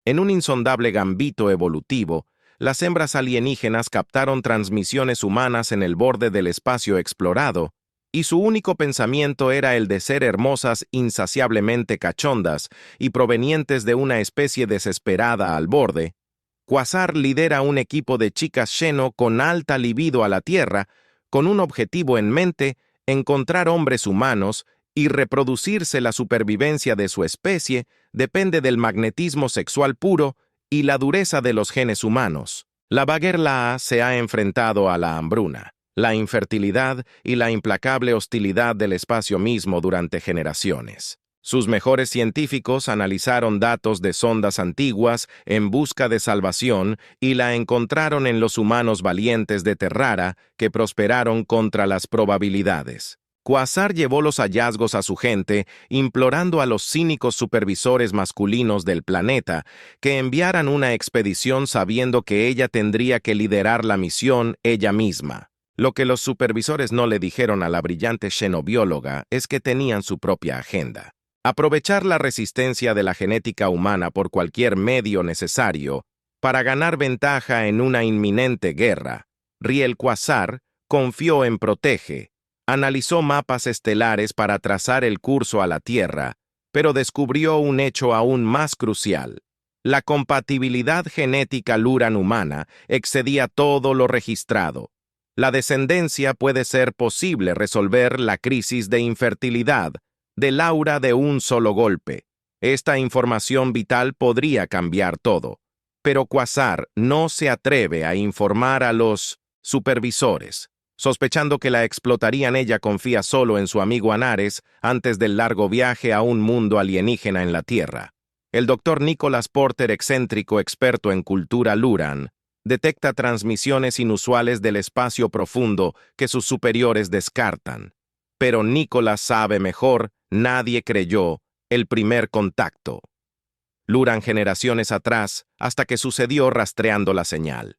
En un insondable gambito evolutivo, las hembras alienígenas captaron transmisiones humanas en el borde del espacio explorado, y su único pensamiento era el de ser hermosas insaciablemente cachondas y provenientes de una especie desesperada al borde. Quasar lidera un equipo de chicas Xeno con alta libido a la Tierra, con un objetivo en mente: encontrar hombres humanos y reproducirse. La supervivencia de su especie depende del magnetismo sexual puro y la dureza de los genes humanos. La Bagheera se ha enfrentado a la hambruna, la infertilidad y la implacable hostilidad del espacio mismo durante generaciones. Sus mejores científicos analizaron datos de sondas antiguas en busca de salvación y la encontraron en los humanos valientes de Terrara que prosperaron contra las probabilidades. Quasar llevó los hallazgos a su gente, implorando a los cínicos supervisores masculinos del planeta que enviaran una expedición sabiendo que ella tendría que liderar la misión ella misma. Lo que los supervisores no le dijeron a la brillante xenobióloga es que tenían su propia agenda. Aprovechar la resistencia de la genética humana por cualquier medio necesario para ganar ventaja en una inminente guerra. Riel Quasar confió en Protege, analizó mapas estelares para trazar el curso a la Tierra, pero descubrió un hecho aún más crucial. La compatibilidad genética Luran-humana excedía todo lo registrado. La descendencia puede ser posible resolver la crisis de infertilidad del aura de un solo golpe. Esta información vital podría cambiar todo, pero Quasar no se atreve a informar a los supervisores. Sospechando que la explotarían, ella confía solo en su amigo Anares antes del largo viaje a un mundo alienígena en la Tierra. El doctor Nicholas Porter, excéntrico experto en cultura Luran, detecta transmisiones inusuales del espacio profundo que sus superiores descartan. Pero Nicholas sabe mejor: nadie creyó el primer contacto. Luran generaciones atrás hasta que sucedió rastreando la señal.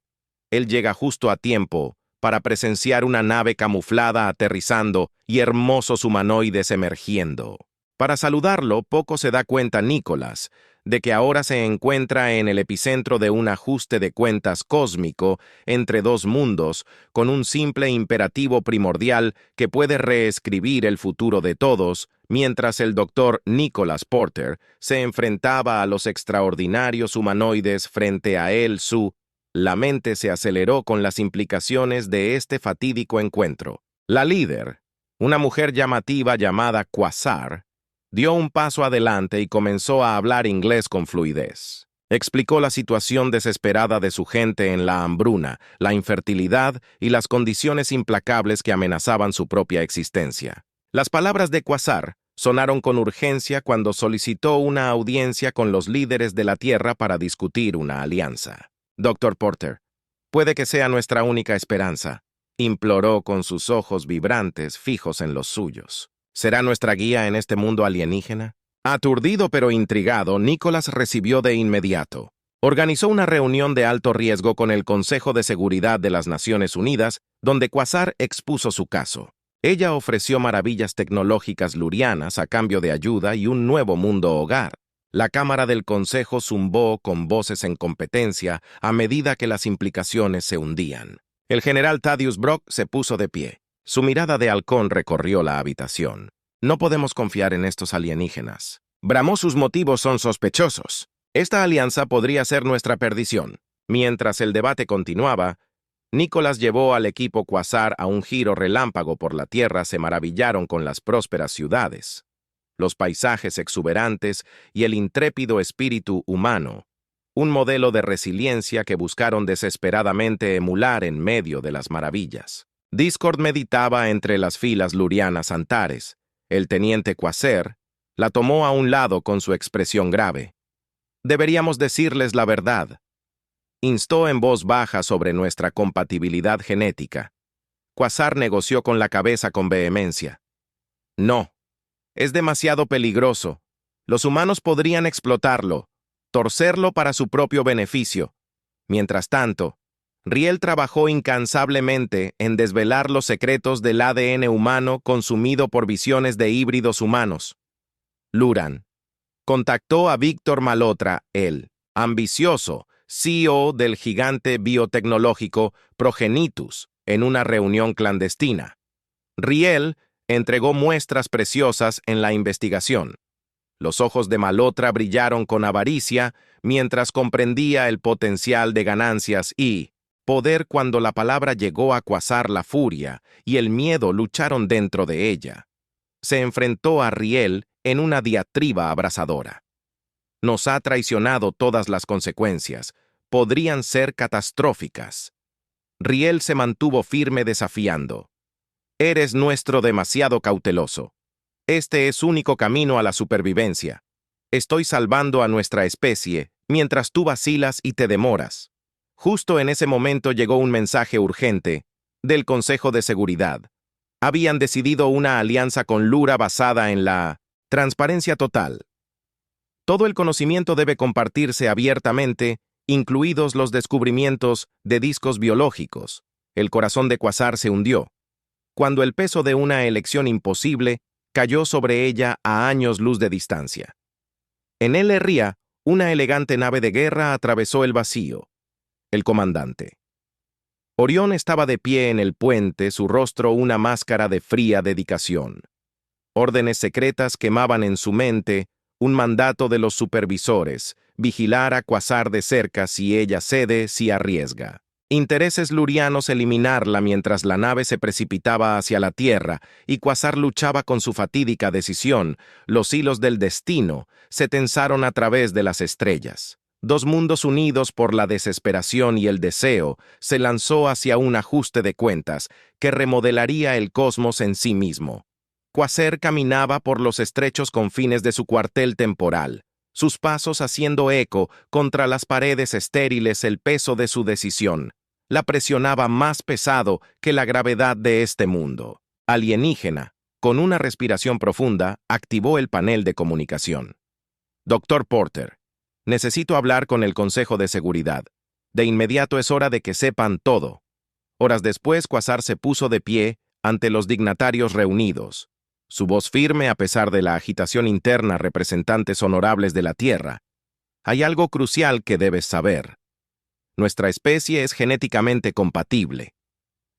Él llega justo a tiempo para presenciar una nave camuflada aterrizando y hermosos humanoides emergiendo. Para saludarlo, poco se da cuenta Nicholas de que ahora se encuentra en el epicentro de un ajuste de cuentas cósmico entre dos mundos, con un simple imperativo primordial que puede reescribir el futuro de todos. Mientras el doctor Nicholas Porter se enfrentaba a los extraordinarios humanoides frente a él, la mente se aceleró con las implicaciones de este fatídico encuentro. La líder, una mujer llamativa llamada Quasar, dio un paso adelante y comenzó a hablar inglés con fluidez. Explicó la situación desesperada de su gente en la hambruna, la infertilidad y las condiciones implacables que amenazaban su propia existencia. Las palabras de Quasar sonaron con urgencia cuando solicitó una audiencia con los líderes de la Tierra para discutir una alianza. «Dr. Porter, puede que sea nuestra única esperanza», imploró con sus ojos vibrantes fijos en los suyos. ¿Será nuestra guía en este mundo alienígena? Aturdido pero intrigado, Nicholas recibió de inmediato. Organizó una reunión de alto riesgo con el Consejo de Seguridad de las Naciones Unidas, donde Quasar expuso su caso. Ella ofreció maravillas tecnológicas lurianas a cambio de ayuda y un nuevo mundo hogar. La Cámara del Consejo zumbó con voces en competencia a medida que las implicaciones se hundían. El general Thaddeus Brock se puso de pie. Su mirada de halcón recorrió la habitación. «No podemos confiar en estos alienígenas. Bramó, sus motivos son sospechosos. Esta alianza podría ser nuestra perdición». Mientras el debate continuaba, Nicholas llevó al equipo Quasar a un giro relámpago por la Tierra. Se maravillaron con las prósperas ciudades, los paisajes exuberantes y el intrépido espíritu humano, un modelo de resiliencia que buscaron desesperadamente emular en medio de las maravillas. Discord meditaba entre las filas lurianas Antares. El teniente Quasar la tomó a un lado con su expresión grave. «Deberíamos decirles la verdad», instó en voz baja sobre nuestra compatibilidad genética. Quasar negoció con la cabeza con vehemencia. «No. Es demasiado peligroso. Los humanos podrían explotarlo, torcerlo para su propio beneficio. Mientras tanto, Riel trabajó incansablemente en desvelar los secretos del ADN humano consumido por visiones de híbridos humanos. Luran contactó a Víctor Malhotra, él, ambicioso, CEO del gigante biotecnológico Progenitus, en una reunión clandestina. Riel entregó muestras preciosas en la investigación. Los ojos de Malhotra brillaron con avaricia mientras comprendía el potencial de ganancias y poder cuando la palabra llegó a cuasar la furia y el miedo lucharon dentro de ella. Se enfrentó a Riel en una diatriba abrasadora. Nos ha traicionado todas las consecuencias. Podrían ser catastróficas. Riel se mantuvo firme desafiando. Eres nuestro demasiado cauteloso. Este es único camino a la supervivencia. Estoy salvando a nuestra especie, mientras tú vacilas y te demoras. Justo en ese momento llegó un mensaje urgente del Consejo de Seguridad. Habían decidido una alianza con Lura basada en la transparencia total. Todo el conocimiento debe compartirse abiertamente, incluidos los descubrimientos de discos biológicos. El corazón de Quasar se hundió. Cuando el peso de una elección imposible cayó sobre ella a años luz de distancia. En El Herría, una elegante nave de guerra atravesó el vacío. El comandante. Orión estaba de pie en el puente, su rostro una máscara de fría dedicación. Órdenes secretas quemaban en su mente, un mandato de los supervisores, vigilar a Quasar de cerca si ella cede, si arriesga. Intereses lurianos eliminarla mientras la nave se precipitaba hacia la Tierra y Quasar luchaba con su fatídica decisión. Los hilos del destino se tensaron a través de las estrellas. Dos mundos unidos por la desesperación y el deseo se lanzó hacia un ajuste de cuentas que remodelaría el cosmos en sí mismo. Quasar caminaba por los estrechos confines de su cuartel temporal, sus pasos haciendo eco contra las paredes estériles el peso de su decisión. La presionaba más pesado que la gravedad de este mundo. Alienígena, con una respiración profunda, activó el panel de comunicación. Dr. Porter, necesito hablar con el Consejo de Seguridad. De inmediato es hora de que sepan todo. Horas después, Quasar se puso de pie ante los dignatarios reunidos. Su voz firme a pesar de la agitación interna, representantes honorables de la Tierra. Hay algo crucial que debes saber. Nuestra especie es genéticamente compatible.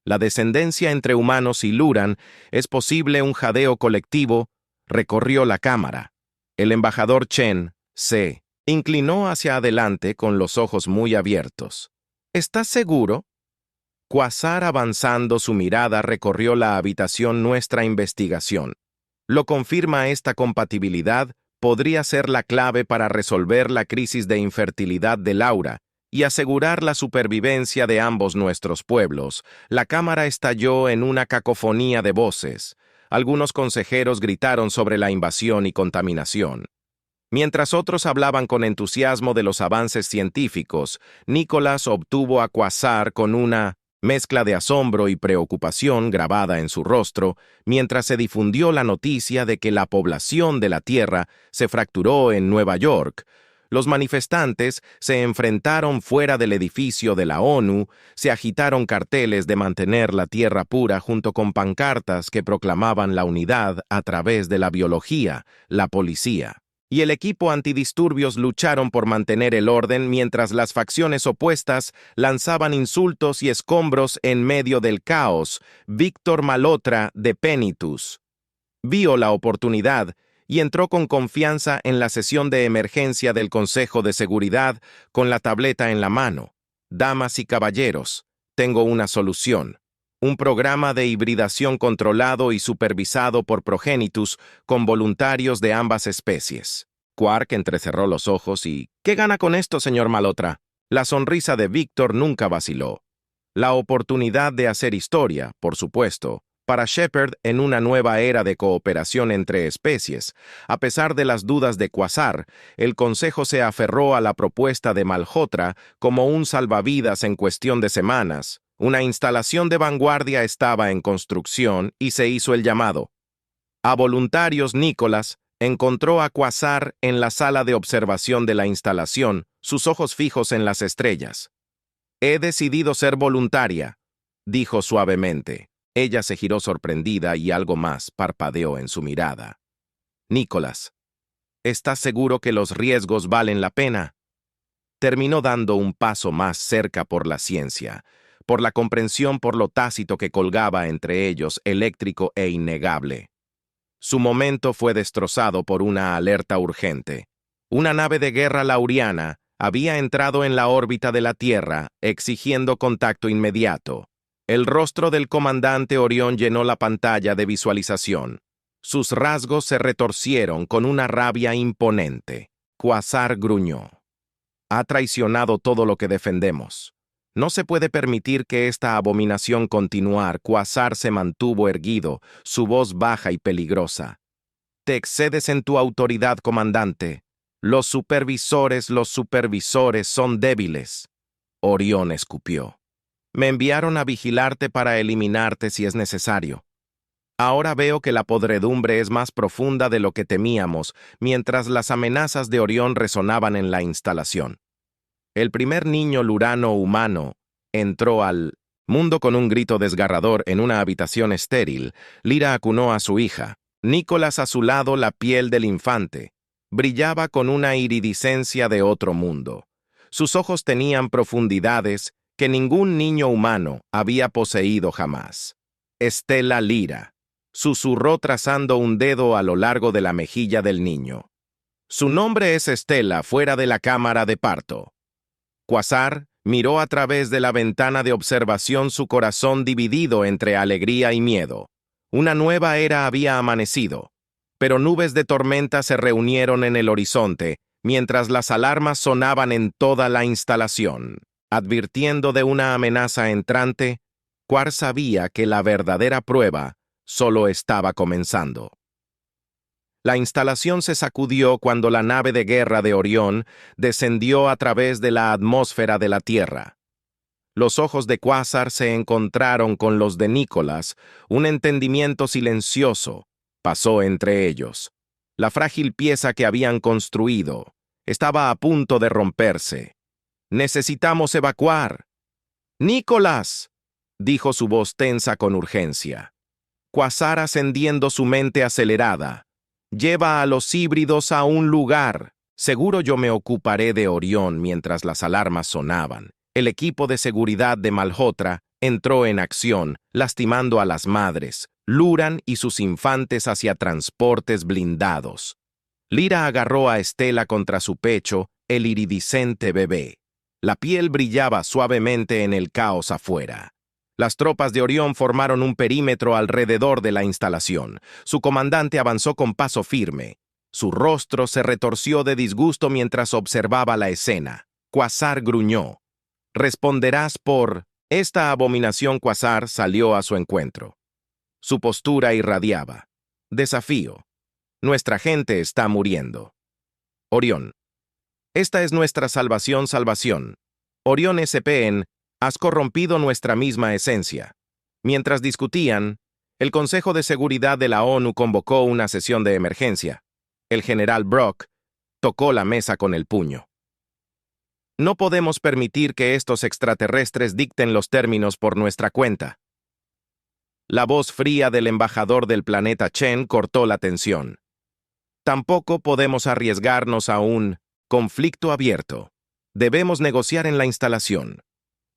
La descendencia entre humanos y Luran es posible un jadeo colectivo, recorrió la cámara. El embajador Chen se inclinó hacia adelante con los ojos muy abiertos. ¿Estás seguro? Quasar avanzando su mirada recorrió la habitación. Nuestra investigación. Lo confirma esta compatibilidad podría ser la clave para resolver la crisis de infertilidad de Laura y asegurar la supervivencia de ambos nuestros pueblos. La cámara estalló en una cacofonía de voces. Algunos consejeros gritaron sobre la invasión y contaminación. Mientras otros hablaban con entusiasmo de los avances científicos, Nicholas obtuvo a Quasar con una mezcla de asombro y preocupación grabada en su rostro, mientras se difundió la noticia de que la población de la Tierra se fracturó en Nueva York. Los manifestantes se enfrentaron fuera del edificio de la ONU, se agitaron carteles de mantener la tierra pura junto con pancartas que proclamaban la unidad a través de la biología, la policía. Y el equipo antidisturbios lucharon por mantener el orden mientras las facciones opuestas lanzaban insultos y escombros en medio del caos. Víctor Malhotra de Penitus vio la oportunidad y entró con confianza en la sesión de emergencia del Consejo de Seguridad con la tableta en la mano. Damas y caballeros, tengo una solución. Un programa de hibridación controlado y supervisado por Progenitus con voluntarios de ambas especies. Quark entrecerró los ojos y ¿qué gana con esto, señor Malhotra? La sonrisa de Víctor nunca vaciló. La oportunidad de hacer historia, por supuesto, para Shepard en una nueva era de cooperación entre especies. A pesar de las dudas de Quasar, el Consejo se aferró a la propuesta de Malhotra como un salvavidas en cuestión de semanas. Una instalación de vanguardia estaba en construcción y se hizo el llamado. A voluntarios, Nicholas encontró a Quasar en la sala de observación de la instalación, sus ojos fijos en las estrellas. He decidido ser voluntaria, dijo suavemente. Ella se giró sorprendida y algo más parpadeó en su mirada. Nicholas, ¿estás seguro que los riesgos valen la pena? terminó dando un paso más cerca por la ciencia, por la comprensión por lo tácito que colgaba entre ellos, eléctrico e innegable. Su momento fue destrozado por una alerta urgente. Una nave de guerra lauriana había entrado en la órbita de la Tierra, exigiendo contacto inmediato. El rostro del comandante Orión llenó la pantalla de visualización. Sus rasgos se retorcieron con una rabia imponente. Quasar gruñó. Ha traicionado todo lo que defendemos. No se puede permitir que esta abominación continuar. Quasar se mantuvo erguido, su voz baja y peligrosa. Te excedes en tu autoridad, comandante. Los supervisores son débiles. Orión escupió. Me enviaron a vigilarte para eliminarte si es necesario. Ahora veo que la podredumbre es más profunda de lo que temíamos, mientras las amenazas de Orión resonaban en la instalación. El primer niño lurano humano entró al mundo con un grito desgarrador en una habitación estéril. Lyra acunó a su hija. Nicholas a su lado, la piel del infante brillaba con una iridiscencia de otro mundo. Sus ojos tenían profundidades que ningún niño humano había poseído jamás. Estela Lyra, susurró trazando un dedo a lo largo de la mejilla del niño. Su nombre es Estela, fuera de la cámara de parto. Quasar miró a través de la ventana de observación, su corazón dividido entre alegría y miedo. Una nueva era había amanecido, pero nubes de tormenta se reunieron en el horizonte, mientras las alarmas sonaban en toda la instalación. Advirtiendo de una amenaza entrante, Quasar sabía que la verdadera prueba solo estaba comenzando. La instalación se sacudió cuando la nave de guerra de Orión descendió a través de la atmósfera de la Tierra. Los ojos de Quasar se encontraron con los de Nicholas. Un entendimiento silencioso pasó entre ellos. La frágil pieza que habían construido estaba a punto de romperse. «Necesitamos evacuar». «¡Nicholas!», dijo su voz tensa con urgencia. Quasar, ascendiendo su mente acelerada. «Lleva a los híbridos a un lugar. Seguro yo me ocuparé de Orión». Mientras las alarmas sonaban, el equipo de seguridad de Malhotra entró en acción, lastimando a las madres, Luran y sus infantes hacia transportes blindados. Lyra agarró a Estela contra su pecho, el iridiscente bebé. La piel brillaba suavemente en el caos afuera. Las tropas de Orión formaron un perímetro alrededor de la instalación. Su comandante avanzó con paso firme. Su rostro se retorció de disgusto mientras observaba la escena. Quasar gruñó. «Responderás por...». Esta abominación. Quasar salió a su encuentro. Su postura irradiaba. «Desafío. Nuestra gente está muriendo». Orión. «Esta es nuestra salvación. Orión SPN, has corrompido nuestra misma esencia». Mientras discutían, el Consejo de Seguridad de la ONU convocó una sesión de emergencia. El general Brock tocó la mesa con el puño. «No podemos permitir que estos extraterrestres dicten los términos por nuestra cuenta». La voz fría del embajador del planeta Chen cortó la tensión. «Tampoco podemos arriesgarnos a un conflicto abierto. Debemos negociar en la instalación».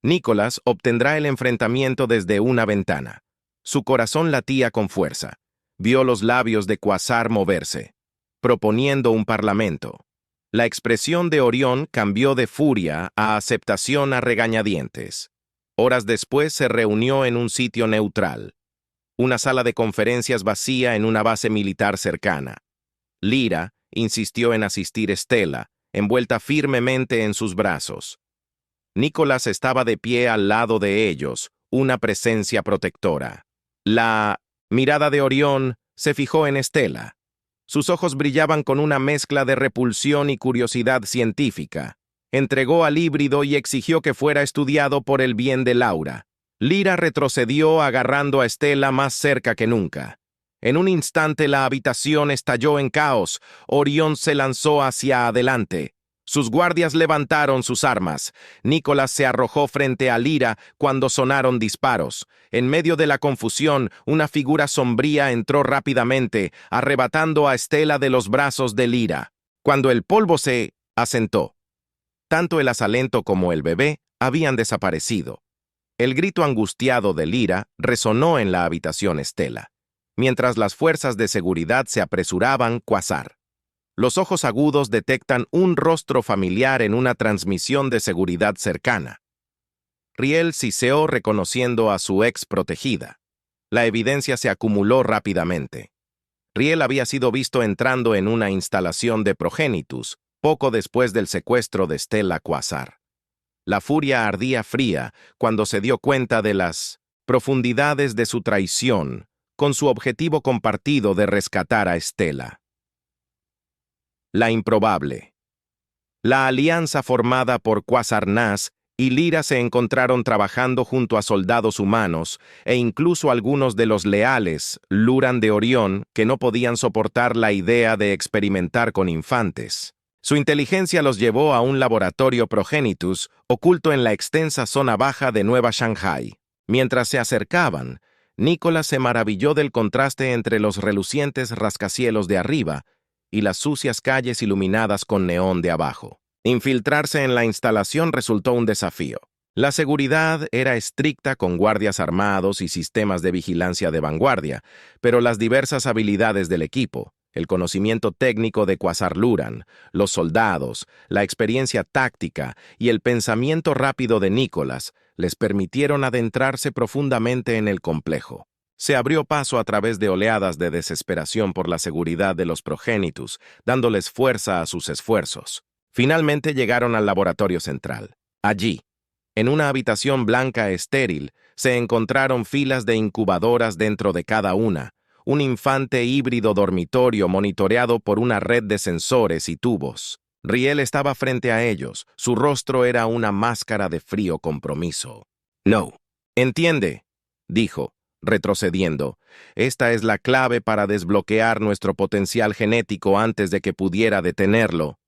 Nicholas obtendrá el enfrentamiento desde una ventana. Su corazón latía con fuerza. Vio los labios de Quasar moverse, proponiendo un parlamento. La expresión de Orión cambió de furia a aceptación a regañadientes. Horas después se reunió en un sitio neutral. Una sala de conferencias vacía en una base militar cercana. Lyra insistió en asistir Estela, envuelta firmemente en sus brazos. Nicholas estaba de pie al lado de ellos, una presencia protectora. La mirada de Orión se fijó en Estela. Sus ojos brillaban con una mezcla de repulsión y curiosidad científica. Entregó al híbrido y exigió que fuera estudiado por el bien de Laura. Lyra retrocedió agarrando a Estela más cerca que nunca. En un instante la habitación estalló en caos. Orión se lanzó hacia adelante. Sus guardias levantaron sus armas. Nicholas se arrojó frente a Lyra cuando sonaron disparos. En medio de la confusión, una figura sombría entró rápidamente, arrebatando a Estela de los brazos de Lyra. Cuando el polvo se asentó, Tanto el asalento como el bebé habían desaparecido. El grito angustiado de Lyra resonó en la habitación Estela, mientras las fuerzas de seguridad se apresuraban. Quasar. Los ojos agudos detectan un rostro familiar en una transmisión de seguridad cercana. Riel siseó reconociendo a su ex protegida. La evidencia se acumuló rápidamente. Riel había sido visto entrando en una instalación de Progenitus poco después del secuestro de Stella Quasar. La furia ardía fría cuando se dio cuenta de las profundidades de su traición, con su objetivo compartido de rescatar a Stella. La improbable. La alianza formada por Quasar Nas y Lyra se encontraron trabajando junto a soldados humanos e incluso algunos de los leales Luran de Orión que no podían soportar la idea de experimentar con infantes. Su inteligencia los llevó a un laboratorio Progenitus oculto en la extensa zona baja de Nueva Shanghai. Mientras se acercaban, Nicholas se maravilló del contraste entre los relucientes rascacielos de arriba y las sucias calles iluminadas con neón de abajo. Infiltrarse en la instalación resultó un desafío. La seguridad era estricta con guardias armados y sistemas de vigilancia de vanguardia, pero las diversas habilidades del equipo, el conocimiento técnico de Quasar Luran, los soldados, la experiencia táctica y el pensamiento rápido de Nicholas les permitieron adentrarse profundamente en el complejo. Se abrió paso a través de oleadas de desesperación por la seguridad de los Progenitus, dándoles fuerza a sus esfuerzos. Finalmente llegaron al laboratorio central. Allí, en una habitación blanca estéril, se encontraron filas de incubadoras dentro de cada una, un infante híbrido dormitorio monitoreado por una red de sensores y tubos. Riel estaba frente a ellos, su rostro era una máscara de frío compromiso. «No. Entiende», dijo, retrocediendo. «Esta es la clave para desbloquear nuestro potencial genético antes de que pudiera detenerlo».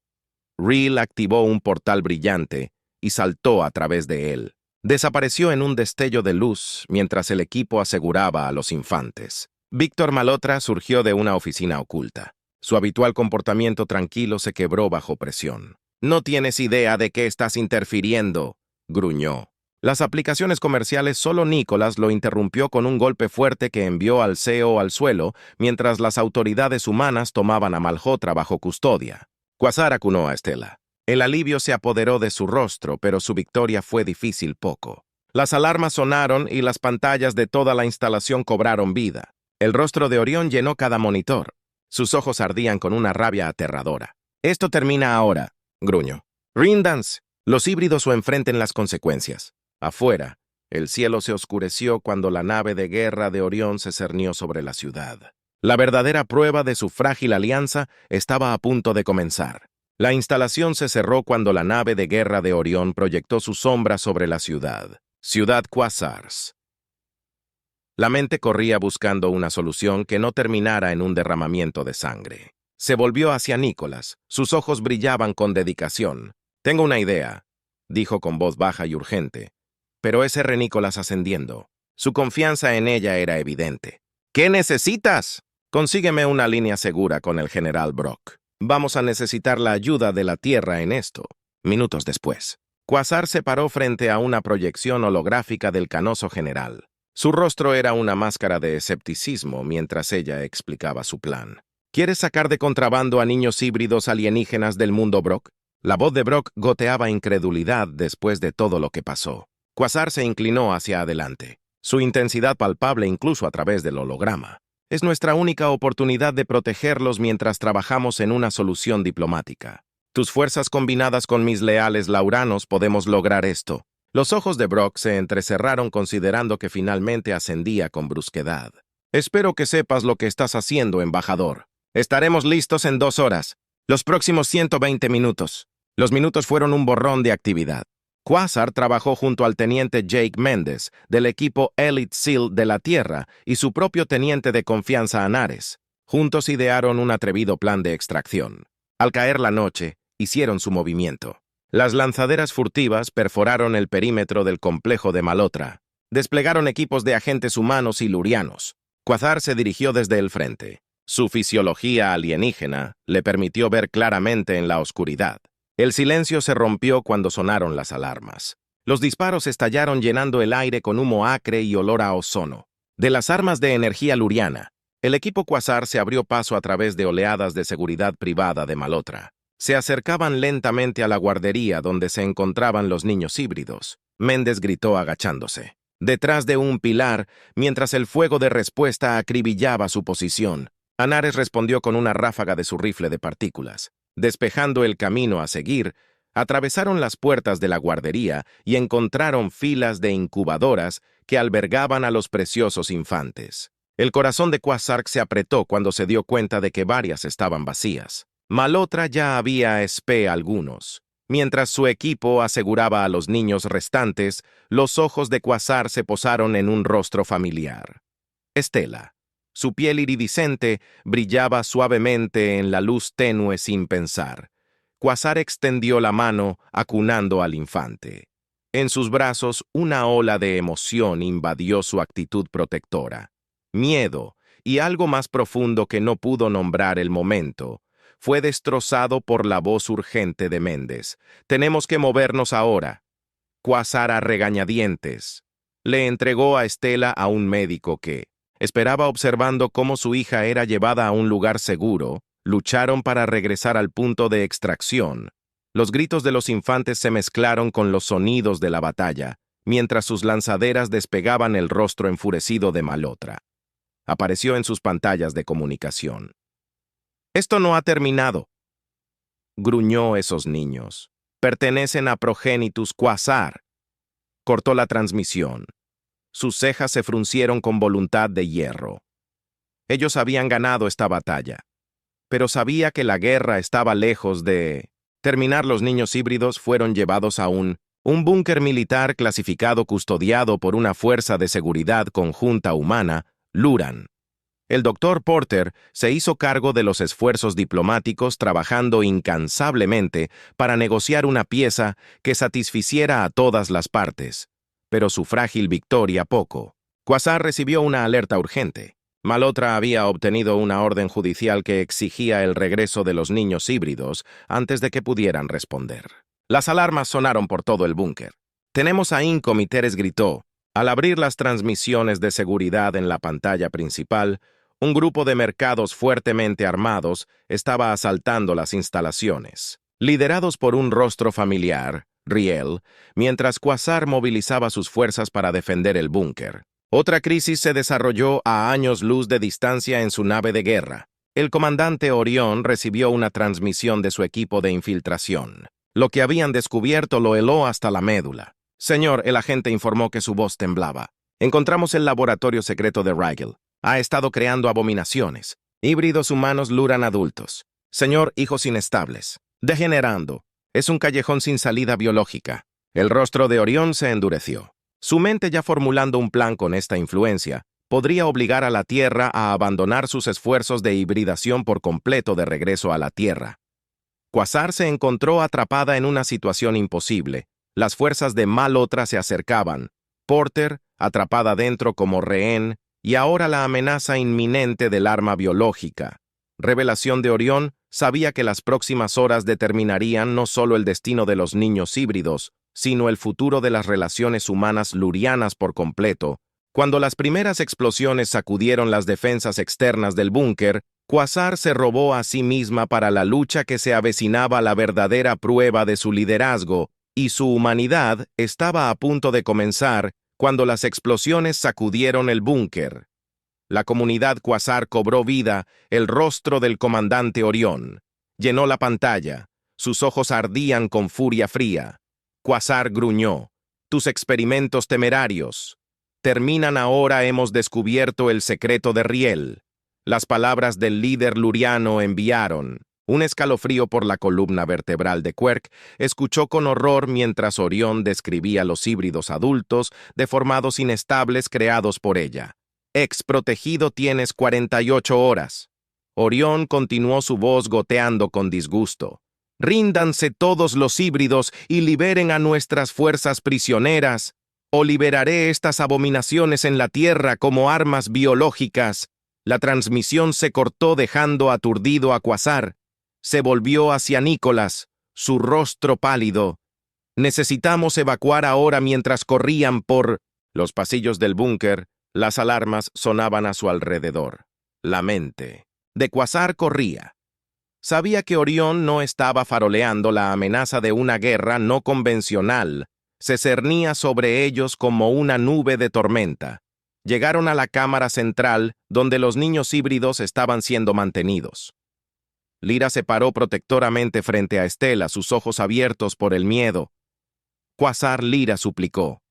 Riel activó un portal brillante y saltó a través de él. Desapareció en un destello de luz mientras el equipo aseguraba a los infantes. Víctor Malhotra surgió de una oficina oculta. Su habitual comportamiento tranquilo se quebró bajo presión. «No tienes idea de qué estás interfiriendo», gruñó. Las aplicaciones comerciales solo Nicholas lo interrumpió con un golpe fuerte que envió al CEO al suelo mientras las autoridades humanas tomaban a Malhotra bajo custodia. Quasar acunó a Stella. El alivio se apoderó de su rostro, pero su victoria fue difícil poco. Las alarmas sonaron y las pantallas de toda la instalación cobraron vida. El rostro de Orión llenó cada monitor. Sus ojos ardían con una rabia aterradora. «Esto termina ahora», gruñó. «Rindans, los híbridos o enfrenten las consecuencias». Afuera, el cielo se oscureció cuando la nave de guerra de Orión se cernió sobre la ciudad. La verdadera prueba de su frágil alianza estaba a punto de comenzar. La instalación se cerró cuando la nave de guerra de Orión proyectó su sombra sobre la ciudad. Ciudad Quasars. La mente corría buscando una solución que no terminara en un derramamiento de sangre. Se volvió hacia Nicholas. Sus ojos brillaban con dedicación. «Tengo una idea», dijo con voz baja y urgente. Pero ese R. Nicholas ascendiendo. Su confianza en ella era evidente. «¿Qué necesitas?» «Consígueme una línea segura con el general Brock. Vamos a necesitar la ayuda de la Tierra en esto». Minutos después, Quasar se paró frente a una proyección holográfica del canoso general. Su rostro era una máscara de escepticismo mientras ella explicaba su plan. «¿Quieres sacar de contrabando a niños híbridos alienígenas del mundo Brock?» La voz de Brock goteaba incredulidad después de todo lo que pasó. Quasar se inclinó hacia adelante, su intensidad palpable incluso a través del holograma. «Es nuestra única oportunidad de protegerlos mientras trabajamos en una solución diplomática. Tus fuerzas combinadas con mis leales lauranos podemos lograr esto». Los ojos de Brock se entrecerraron considerando que finalmente ascendía con brusquedad. «Espero que sepas lo que estás haciendo, embajador. Estaremos listos en 2 horas. Los próximos 120 minutos». Los minutos fueron un borrón de actividad. Quasar trabajó junto al teniente Jake Méndez, del equipo Elite SEAL de la Tierra, y su propio teniente de confianza Anares. Juntos idearon un atrevido plan de extracción. Al caer la noche, hicieron su movimiento. Las lanzaderas furtivas perforaron el perímetro del complejo de Malhotra. Desplegaron equipos de agentes humanos y lurianos. Quasar se dirigió desde el frente. Su fisiología alienígena le permitió ver claramente en la oscuridad. El silencio se rompió cuando sonaron las alarmas. Los disparos estallaron llenando el aire con humo acre y olor a ozono. De las armas de energía luriana, el equipo Quasar se abrió paso a través de oleadas de seguridad privada de Malotra. Se acercaban lentamente a la guardería donde se encontraban los niños híbridos. Méndez gritó agachándose. Detrás de un pilar, mientras el fuego de respuesta acribillaba su posición, Anares respondió con una ráfaga de su rifle de partículas. Despejando el camino a seguir, atravesaron las puertas de la guardería y encontraron filas de incubadoras que albergaban a los preciosos infantes. El corazón de Quasar se apretó cuando se dio cuenta de que varias estaban vacías. Malotra ya había espé algunos. Mientras su equipo aseguraba a los niños restantes, los ojos de Quasar se posaron en un rostro familiar. Estela. Su piel iridiscente brillaba suavemente en la luz tenue sin pensar. Quasar extendió la mano, acunando al infante. En sus brazos, una ola de emoción invadió su actitud protectora. Miedo, y algo más profundo que no pudo nombrar el momento, fue destrozado por la voz urgente de Méndez. «Tenemos que movernos ahora». Quasar a regañadientes le entregó a Estela a un médico que esperaba observando cómo su hija era llevada a un lugar seguro. Lucharon para regresar al punto de extracción. Los gritos de los infantes se mezclaron con los sonidos de la batalla, mientras sus lanzaderas despegaban el rostro enfurecido de Malotra. Apareció en sus pantallas de comunicación. «Esto no ha terminado», gruñó esos niños. «Pertenecen a Progenitus Quasar». Cortó la transmisión. Sus cejas se fruncieron con voluntad de hierro. Ellos habían ganado esta batalla, pero sabía que la guerra estaba lejos de terminar. Los niños híbridos fueron llevados a un búnker militar clasificado custodiado por una fuerza de seguridad conjunta humana, Luran. El doctor Porter se hizo cargo de los esfuerzos diplomáticos, trabajando incansablemente para negociar una pieza que satisficiera a todas las partes, pero su frágil victoria poco. Quasar recibió una alerta urgente. Malotra había obtenido una orden judicial que exigía el regreso de los niños híbridos antes de que pudieran responder. Las alarmas sonaron por todo el búnker. «Tenemos a Incomiteres», gritó. Al abrir las transmisiones de seguridad en la pantalla principal, un grupo de mercados fuertemente armados estaba asaltando las instalaciones. Liderados por un rostro familiar, Riel, mientras Quasar movilizaba sus fuerzas para defender el búnker. Otra crisis se desarrolló a años luz de distancia en su nave de guerra. El comandante Orión recibió una transmisión de su equipo de infiltración. Lo que habían descubierto lo heló hasta la médula. «Señor», el agente informó que su voz temblaba. «Encontramos el laboratorio secreto de Rigel. Ha estado creando abominaciones. Híbridos humanos Luran adultos. Señor, hijos inestables. Degenerando. Es un callejón sin salida biológica». El rostro de Orión se endureció. Su mente, ya formulando un plan con esta influencia, podría obligar a la Tierra a abandonar sus esfuerzos de hibridación por completo de regreso a la Tierra. Quasar se encontró atrapada en una situación imposible. Las fuerzas de Malotra se acercaban. Porter, atrapada dentro como rehén, y ahora la amenaza inminente del arma biológica. Revelación de Orión sabía que las próximas horas determinarían no solo el destino de los niños híbridos, sino el futuro de las relaciones humanas lurianas por completo. Cuando las primeras explosiones sacudieron las defensas externas del búnker, Quasar se robó a sí misma para la lucha que se avecinaba, la verdadera prueba de su liderazgo, y su humanidad estaba a punto de comenzar cuando las explosiones sacudieron el búnker. La comunidad Quasar cobró vida. El rostro del comandante Orión llenó la pantalla. Sus ojos ardían con furia fría. Quasar gruñó: «Tus experimentos temerarios terminan ahora. Hemos descubierto el secreto de Riel». Las palabras del líder luriano enviaron un escalofrío por la columna vertebral de Quirk. Escuchó con horror mientras Orión describía los híbridos adultos, deformados inestables creados por ella. «Ex protegido, tienes 48 horas». Orión continuó, su voz goteando con disgusto. «Ríndanse todos los híbridos y liberen a nuestras fuerzas prisioneras, o liberaré estas abominaciones en la Tierra como armas biológicas». La transmisión se cortó, dejando aturdido a Quasar. Se volvió hacia Nicolás. su rostro pálido. Necesitamos evacuar ahora. Mientras corrían por los pasillos del búnker, las alarmas sonaban a su alrededor. La mente de Quasar corría. Sabía que Orión no estaba faroleando. La amenaza de una guerra no convencional se cernía sobre ellos como una nube de tormenta. Llegaron a la cámara central, donde los niños híbridos estaban siendo mantenidos. Lyra se paró protectoramente frente a Estela, sus ojos abiertos por el miedo. Quasar, Lyra suplicó.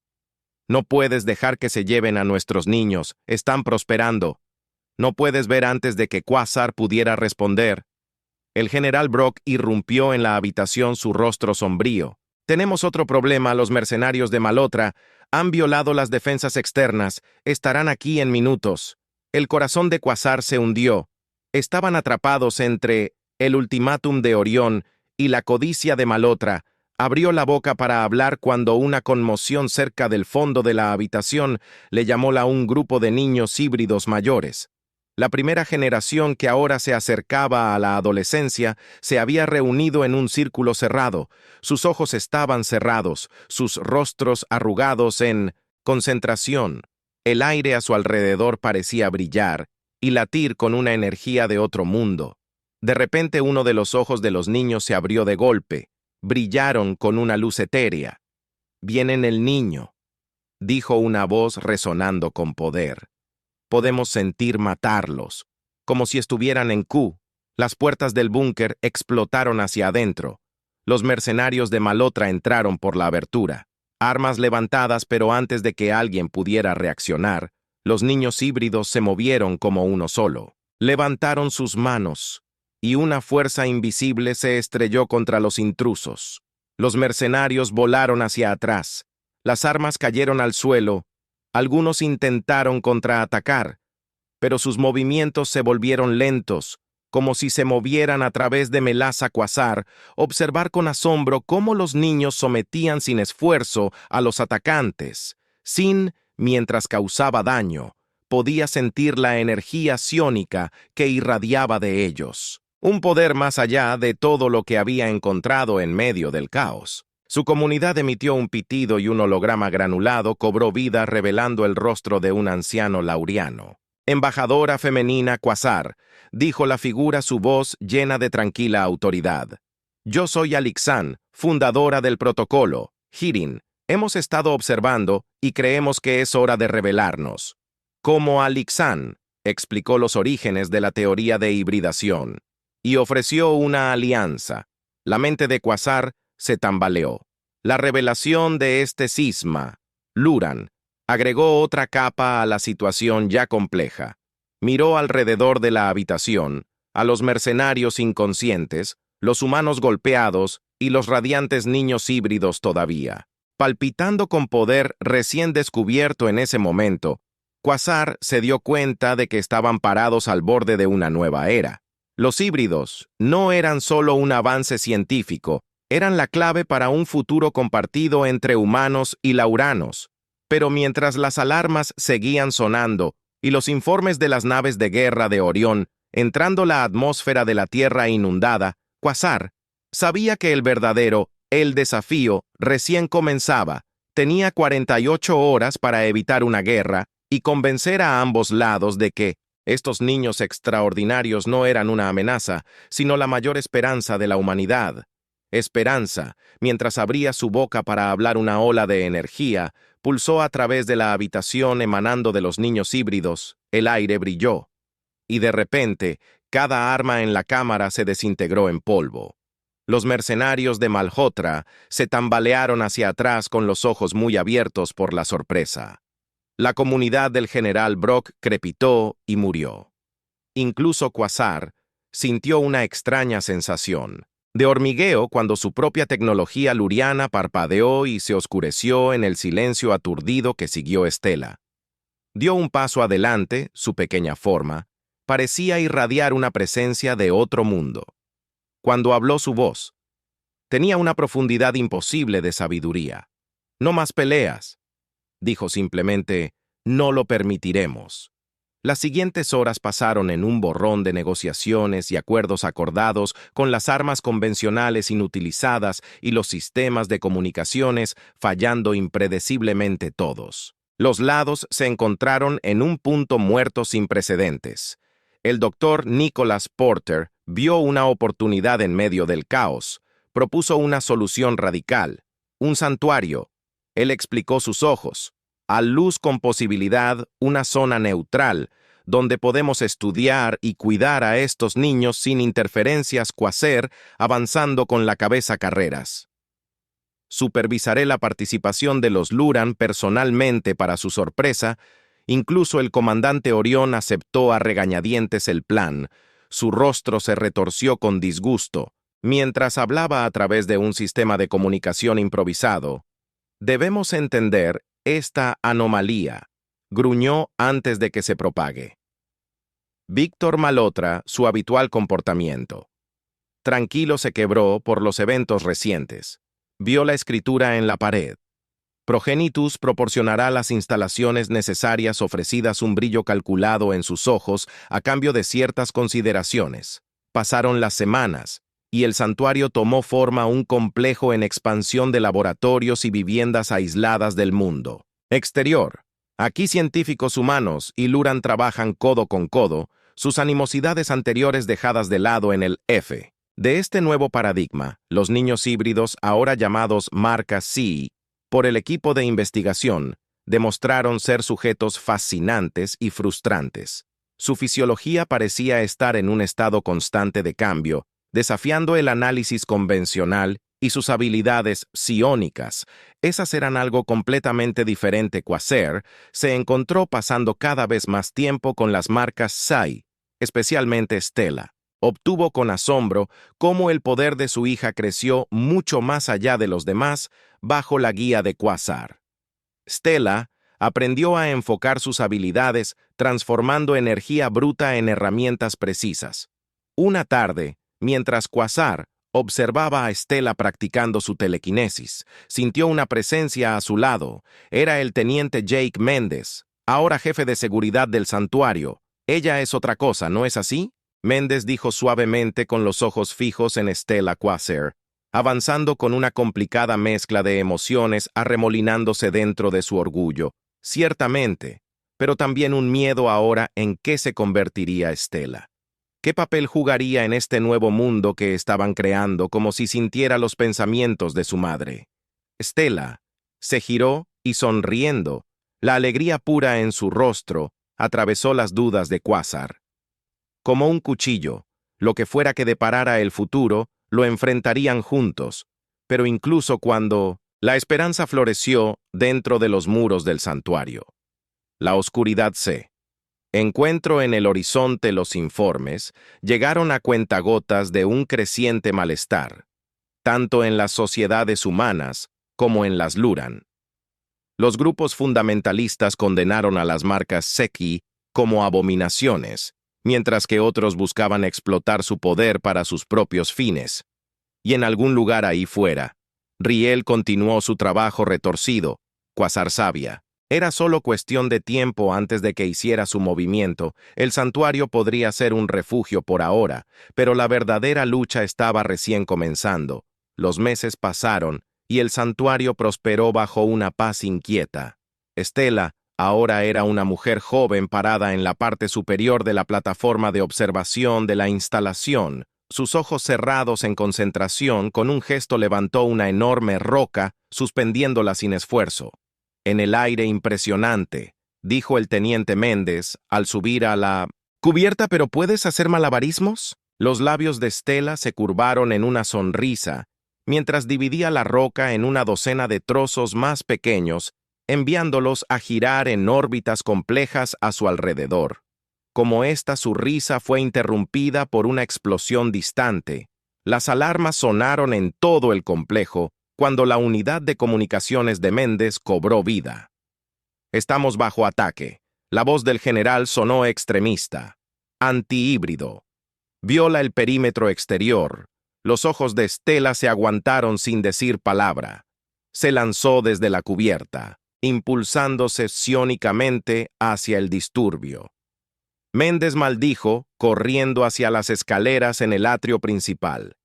No puedes dejar que se lleven a nuestros niños, están prosperando. No puedes ver. Antes de que Quasar pudiera responder, el general Brock irrumpió en la habitación, su rostro sombrío. Tenemos otro problema. Los mercenarios de Malotra han violado las defensas externas. Estarán aquí en minutos. El corazón de Quasar se hundió. Estaban atrapados entre el ultimátum de Orión y la codicia de Malotra. Abrió la boca para hablar cuando una conmoción cerca del fondo de la habitación le llamó a un grupo de niños híbridos mayores. La primera generación, que ahora se acercaba a la adolescencia, se había reunido en un círculo cerrado. Sus ojos estaban cerrados, sus rostros arrugados en concentración. El aire a su alrededor parecía brillar y latir con una energía de otro mundo. De repente uno de los ojos de los niños se abrió de golpe. Brillaron con una luz etérea. «Vienen el niño», dijo una voz resonando con poder. «Podemos sentir matarlos». Como si estuvieran en Q, las puertas del búnker explotaron hacia adentro. Los mercenarios de Malotra entraron por la abertura. Armas levantadas, pero antes de que alguien pudiera reaccionar, los niños híbridos se movieron como uno solo. Levantaron sus manos, y una fuerza invisible se estrelló contra los intrusos. Los mercenarios volaron hacia atrás. Las armas cayeron al suelo. Algunos intentaron contraatacar, pero sus movimientos se volvieron lentos, como si se movieran a través de Melaza Quasar. Observar con asombro cómo los niños sometían sin esfuerzo a los atacantes. Mientras causaba daño, podía sentir la energía psiónica que irradiaba de ellos. Un poder más allá de todo lo que había encontrado en medio del caos. Su comunidad emitió un pitido y un holograma granulado cobró vida, revelando el rostro de un anciano lauriano. «Embajadora femenina Quasar», dijo la figura, su voz llena de tranquila autoridad. «Yo soy Alixan, fundadora del protocolo. Hirin, hemos estado observando y creemos que es hora de revelarnos». Como Alixan explicó los orígenes de la teoría de hibridación y ofreció una alianza. La mente de Quasar se tambaleó. La revelación de este cisma, Luran, agregó otra capa a la situación ya compleja. Miró alrededor de la habitación, a los mercenarios inconscientes, los humanos golpeados y los radiantes niños híbridos todavía. Palpitando con poder recién descubierto en ese momento, Quasar se dio cuenta de que estaban parados al borde de una nueva era. Los híbridos no eran solo un avance científico, eran la clave para un futuro compartido entre humanos y lauranos. Pero mientras las alarmas seguían sonando y los informes de las naves de guerra de Orión entrando la atmósfera de la Tierra inundada, Quasar sabía que el desafío recién comenzaba. Tenía 48 horas para evitar una guerra y convencer a ambos lados de que estos niños extraordinarios no eran una amenaza, sino la mayor esperanza de la humanidad. Esperanza. Mientras abría su boca para hablar, una ola de energía pulsó a través de la habitación emanando de los niños híbridos. El aire brilló. Y de repente, cada arma en la cámara se desintegró en polvo. Los mercenarios de Malhotra se tambalearon hacia atrás con los ojos muy abiertos por la sorpresa. La comunidad del general Brock crepitó y murió. Incluso Quasar sintió una extraña sensación de hormigueo cuando su propia tecnología luriana parpadeó y se oscureció en el silencio aturdido que siguió Estela. Dio un paso adelante, su pequeña forma parecía irradiar una presencia de otro mundo. Cuando habló, su voz tenía una profundidad imposible de sabiduría. «No más peleas», dijo simplemente, «no lo permitiremos». Las siguientes horas pasaron en un borrón de negociaciones y acuerdos acordados con las armas convencionales inutilizadas y los sistemas de comunicaciones fallando impredeciblemente todos. Los lados se encontraron en un punto muerto sin precedentes. El doctor Nicholas Porter vio una oportunidad en medio del caos. Propuso una solución radical, un santuario. Él explicó sus ojos. A luz con posibilidad, una zona neutral, donde podemos estudiar y cuidar a estos niños sin interferencias quasar, avanzando con la cabeza carreras. Supervisaré la participación de los Luran personalmente para su sorpresa. Incluso el comandante Orión aceptó a regañadientes el plan. Su rostro se retorció con disgusto, mientras hablaba a través de un sistema de comunicación improvisado. Debemos entender esta anomalía, gruñó antes de que se propague. Víctor Malhotra, su habitual comportamiento. Tranquilo se quebró por los eventos recientes. Vio la escritura en la pared. Progenitus proporcionará las instalaciones necesarias ofrecidas un brillo calculado en sus ojos a cambio de ciertas consideraciones. Pasaron las semanas, y el santuario tomó forma un complejo en expansión de laboratorios y viviendas aisladas del mundo exterior. Aquí científicos humanos y Luran trabajan codo con codo, sus animosidades anteriores dejadas de lado en el F. De este nuevo paradigma, los niños híbridos, ahora llamados Marca C, por el equipo de investigación, demostraron ser sujetos fascinantes y frustrantes. Su fisiología parecía estar en un estado constante de cambio, desafiando el análisis convencional y sus habilidades psiónicas. Esas eran algo completamente diferente. Quasar se encontró pasando cada vez más tiempo con las marcas Psi, especialmente Stella. Obtuvo con asombro cómo el poder de su hija creció mucho más allá de los demás bajo la guía de Quasar. Stella aprendió a enfocar sus habilidades transformando energía bruta en herramientas precisas. Una tarde, mientras Quasar observaba a Stella practicando su telequinesis, sintió una presencia a su lado. Era el teniente Jake Méndez, ahora jefe de seguridad del santuario. Ella es otra cosa, ¿no es así? Méndez dijo suavemente con los ojos fijos en Stella Quasar, avanzando con una complicada mezcla de emociones arremolinándose dentro de su orgullo. Ciertamente, pero también un miedo ahora en qué se convertiría Stella. ¿Qué papel jugaría en este nuevo mundo que estaban creando como si sintiera los pensamientos de su madre? Stella se giró y sonriendo, la alegría pura en su rostro, atravesó las dudas de Quasar. Como un cuchillo, lo que fuera que deparara el futuro, lo enfrentarían juntos, pero incluso cuando la esperanza floreció dentro de los muros del santuario. La oscuridad se encuentro en el horizonte. Los informes llegaron a cuentagotas de un creciente malestar, tanto en las sociedades humanas como en las Luran. Los grupos fundamentalistas condenaron a las marcas Seki como abominaciones, mientras que otros buscaban explotar su poder para sus propios fines. Y en algún lugar ahí fuera, Riel continuó su trabajo retorcido. Quasar sabia. Era solo cuestión de tiempo antes de que hiciera su movimiento. El santuario podría ser un refugio por ahora, pero la verdadera lucha estaba recién comenzando. Los meses pasaron, y el santuario prosperó bajo una paz inquieta. Stella ahora era una mujer joven parada en la parte superior de la plataforma de observación de la instalación. Sus ojos cerrados en concentración, con un gesto levantó una enorme roca, suspendiéndola sin esfuerzo. En el aire impresionante, dijo el teniente Méndez al subir a la cubierta. ¿Pero puedes hacer malabarismos? Los labios de Stella se curvaron en una sonrisa, mientras dividía la roca en una docena de trozos más pequeños, enviándolos a girar en órbitas complejas a su alrededor. Como esta, su risa fue interrumpida por una explosión distante. Las alarmas sonaron en todo el complejo cuando la unidad de comunicaciones de Méndez cobró vida. Estamos bajo ataque. La voz del general sonó extremista. Antihíbrido. Viola el perímetro exterior. Los ojos de Stella se aguantaron sin decir palabra. Se lanzó desde la cubierta, impulsándose psiónicamente hacia el disturbio. Méndez maldijo, corriendo hacia las escaleras en el atrio principal.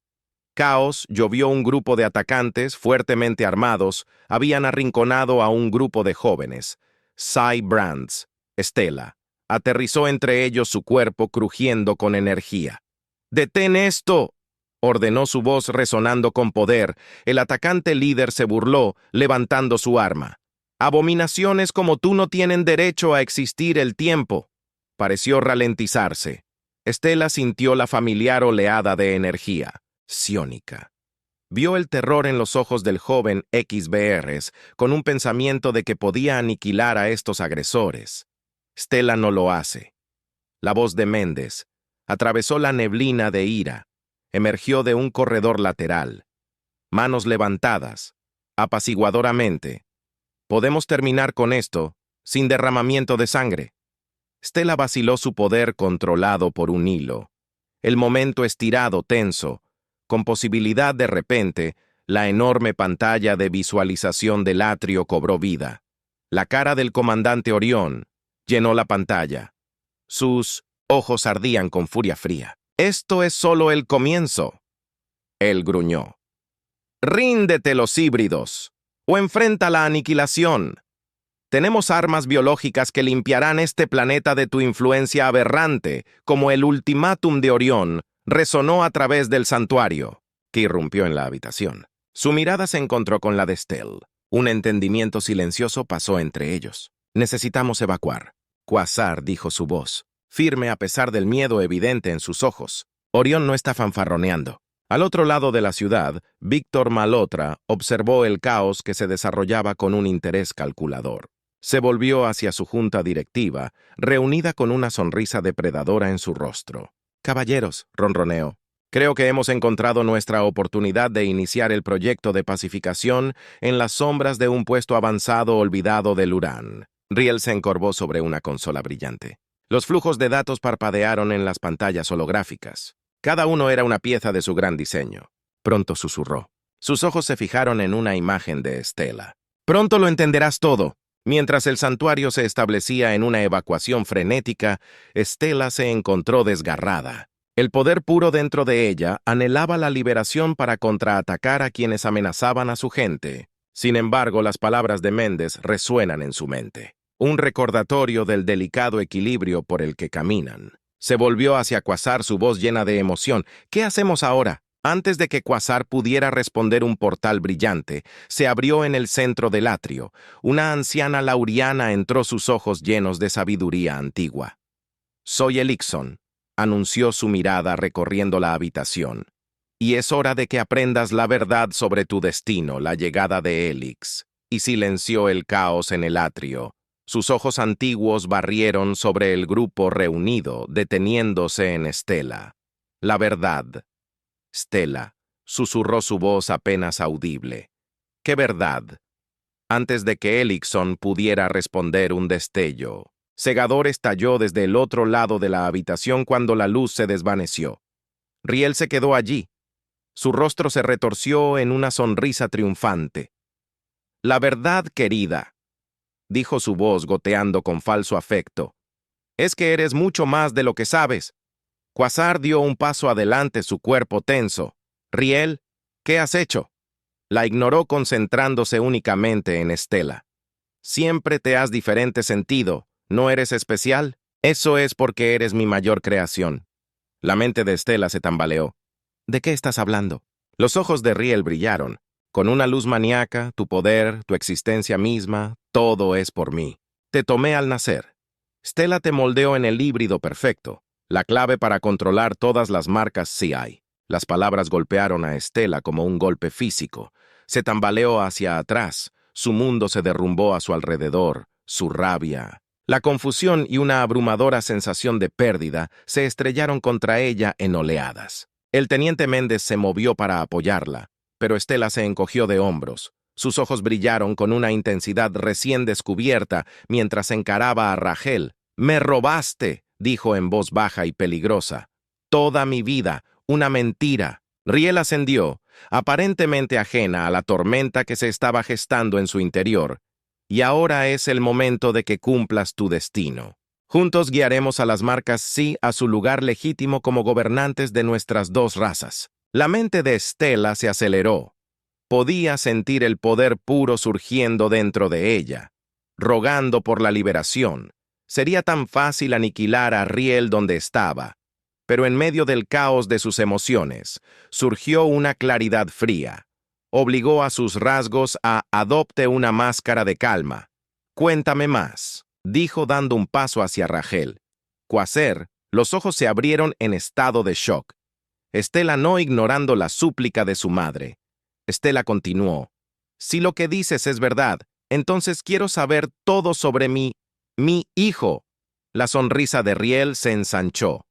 Caos llovió. Un grupo de atacantes, fuertemente armados, habían arrinconado a un grupo de jóvenes. Cy Brands, Stella, aterrizó entre ellos, su cuerpo crujiendo con energía. «¡Detén esto!», ordenó su voz resonando con poder. El atacante líder se burló, levantando su arma. «Abominaciones como tú no tienen derecho a existir». El tiempo pareció ralentizarse. Stella sintió la familiar oleada de energía psiónica. Vio el terror en los ojos del joven XBRs, con un pensamiento de que podía aniquilar a estos agresores. Stella no lo hace. La voz de Méndez atravesó la neblina de ira. Emergió de un corredor lateral. Manos levantadas, apaciguadoramente. «Podemos terminar con esto, sin derramamiento de sangre». Stella vaciló, su poder controlado por un hilo. El momento estirado, tenso. Con posibilidad de repente, la enorme pantalla de visualización del atrio cobró vida. La cara del comandante Orión llenó la pantalla. Sus ojos ardían con furia fría. «Esto es solo el comienzo», él gruñó. «Ríndete, los híbridos, o enfrenta la aniquilación. Tenemos armas biológicas que limpiarán este planeta de tu influencia aberrante, como el ultimátum de Orión resonó a través del santuario», que irrumpió en la habitación. Su mirada se encontró con la de Stell. Un entendimiento silencioso pasó entre ellos. «Necesitamos evacuar». «Quasar», dijo su voz, firme a pesar del miedo evidente en sus ojos. Orión no está fanfarroneando. Al otro lado de la ciudad, Víctor Malotra observó el caos que se desarrollaba con un interés calculador. Se volvió hacia su junta directiva, reunida con una sonrisa depredadora en su rostro. «Caballeros», ronroneó, «creo que hemos encontrado nuestra oportunidad de iniciar el proyecto de pacificación en las sombras de un puesto avanzado olvidado del Urán». Riel se encorvó sobre una consola brillante. Los flujos de datos parpadearon en las pantallas holográficas. Cada uno era una pieza de su gran diseño. Pronto susurró. Sus ojos se fijaron en una imagen de Stella. «Pronto lo entenderás todo». Mientras el santuario se establecía en una evacuación frenética, Stella se encontró desgarrada. El poder puro dentro de ella anhelaba la liberación para contraatacar a quienes amenazaban a su gente. Sin embargo, las palabras de Méndez resuenan en su mente. Un recordatorio del delicado equilibrio por el que caminan. Se volvió hacia Quasar, su voz llena de emoción. «¿Qué hacemos ahora?». Antes de que Quasar pudiera responder, un portal brillante se abrió en el centro del atrio. Una anciana lauriana entró, sus ojos llenos de sabiduría antigua. «Soy Elixon», anunció, su mirada recorriendo la habitación. «Y es hora de que aprendas la verdad sobre tu destino, la llegada de Elix». Y silenció el caos en el atrio. Sus ojos antiguos barrieron sobre el grupo reunido, deteniéndose en Stella. «La verdad». «Stella», susurró su voz apenas audible. «¿Qué verdad?». Antes de que Elixon pudiera responder, un destello cegador estalló desde el otro lado de la habitación cuando la luz se desvaneció. Riel se quedó allí. Su rostro se retorció en una sonrisa triunfante. «La verdad, querida», dijo su voz goteando con falso afecto, «es que eres mucho más de lo que sabes». Quasar dio un paso adelante, su cuerpo tenso. «Riel, ¿qué has hecho?». La ignoró, concentrándose únicamente en Stella. «Siempre te has diferente sentido. ¿No eres especial? Eso es porque eres mi mayor creación». La mente de Stella se tambaleó. «¿De qué estás hablando?». Los ojos de Riel brillaron. «Con una luz maníaca, tu poder, tu existencia misma, todo es por mí. Te tomé al nacer. Stella te moldeó en el híbrido perfecto. La clave para controlar todas las marcas CI». Las palabras golpearon a Stella como un golpe físico. Se tambaleó hacia atrás. Su mundo se derrumbó a su alrededor. Su rabia, la confusión y una abrumadora sensación de pérdida se estrellaron contra ella en oleadas. El teniente Méndez se movió para apoyarla, pero Stella se encogió de hombros. Sus ojos brillaron con una intensidad recién descubierta mientras encaraba a Rachel. «Me robaste», dijo en voz baja y peligrosa. «Toda mi vida, una mentira». Riel ascendió, aparentemente ajena a la tormenta que se estaba gestando en su interior. «Y ahora es el momento de que cumplas tu destino». Juntos guiaremos a las marcas sí a su lugar legítimo como gobernantes de nuestras dos razas. La mente de Stella se aceleró. Podía sentir el poder puro surgiendo dentro de ella, rogando por la liberación. Sería tan fácil aniquilar a Riel donde estaba, pero en medio del caos de sus emociones, surgió una claridad fría. Obligó a sus rasgos a adopte una máscara de calma. «Cuéntame más», dijo dando un paso hacia Rachel. Quasar, los ojos se abrieron en estado de shock. Stella no ignorando la súplica de su madre. Stella continuó. «Si lo que dices es verdad, entonces quiero saber todo sobre mi hijo». La sonrisa de Riel se ensanchó.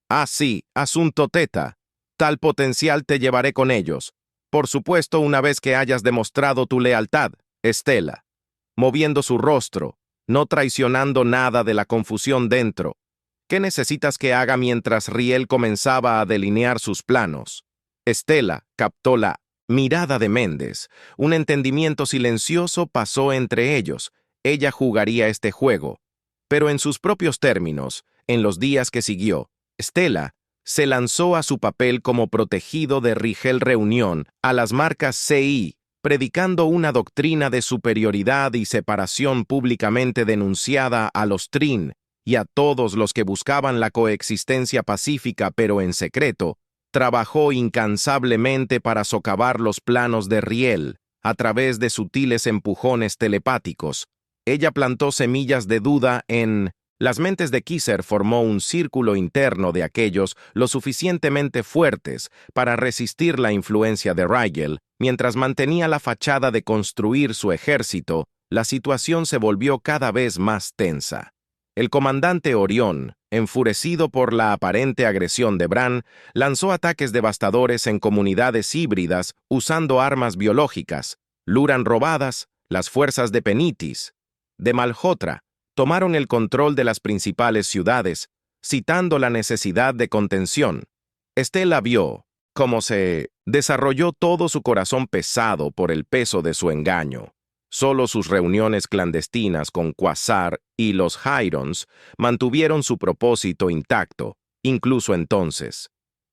«Ah, sí, asunto Teta. Tal potencial te llevaré con ellos. Por supuesto, una vez que hayas demostrado tu lealtad, Stella». Moviendo su rostro, no traicionando nada de la confusión dentro. «¿Qué necesitas que haga?» Mientras Riel comenzaba a delinear sus planos, Stella captó la mirada de Méndez. Un entendimiento silencioso pasó entre ellos. Ella jugaría este juego, pero en sus propios términos. En los días que siguió, Stella se lanzó a su papel como protegido de Rigel Reunión a las marcas CI, predicando una doctrina de superioridad y separación públicamente denunciada a los Trin y a todos los que buscaban la coexistencia pacífica pero en secreto. Trabajó incansablemente para socavar los planos de Riel a través de sutiles empujones telepáticos. Ella plantó semillas de duda en las mentes de Kisser. Formó un círculo interno de aquellos lo suficientemente fuertes para resistir la influencia de Rigel. Mientras mantenía la fachada de construir su ejército, la situación se volvió cada vez más tensa. El comandante Orión, enfurecido por la aparente agresión de Bran, lanzó ataques devastadores en comunidades híbridas usando armas biológicas. Luran robadas, las fuerzas de Penitis, de Malhotra, tomaron el control de las principales ciudades, citando la necesidad de contención. Stella vio cómo se desarrolló todo su corazón pesado por el peso de su engaño. Solo sus reuniones clandestinas con Quasar y los Hyrons mantuvieron su propósito intacto. Incluso entonces,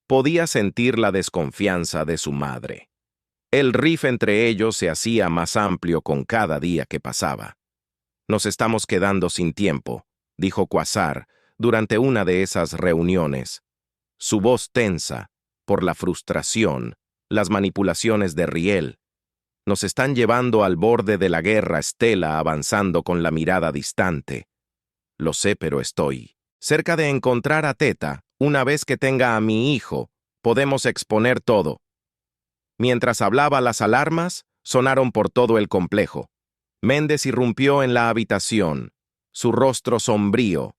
podía sentir la desconfianza de su madre. El rift entre ellos se hacía más amplio con cada día que pasaba. «Nos estamos quedando sin tiempo», dijo Quasar durante una de esas reuniones. Su voz tensa por la frustración, las manipulaciones de Riel. «Nos están llevando al borde de la guerra», Stella avanzando con la mirada distante. «Lo sé, pero estoy cerca de encontrar a Teta. Una vez que tenga a mi hijo, podemos exponer todo». Mientras hablaba, las alarmas sonaron por todo el complejo. Méndez irrumpió en la habitación, su rostro sombrío.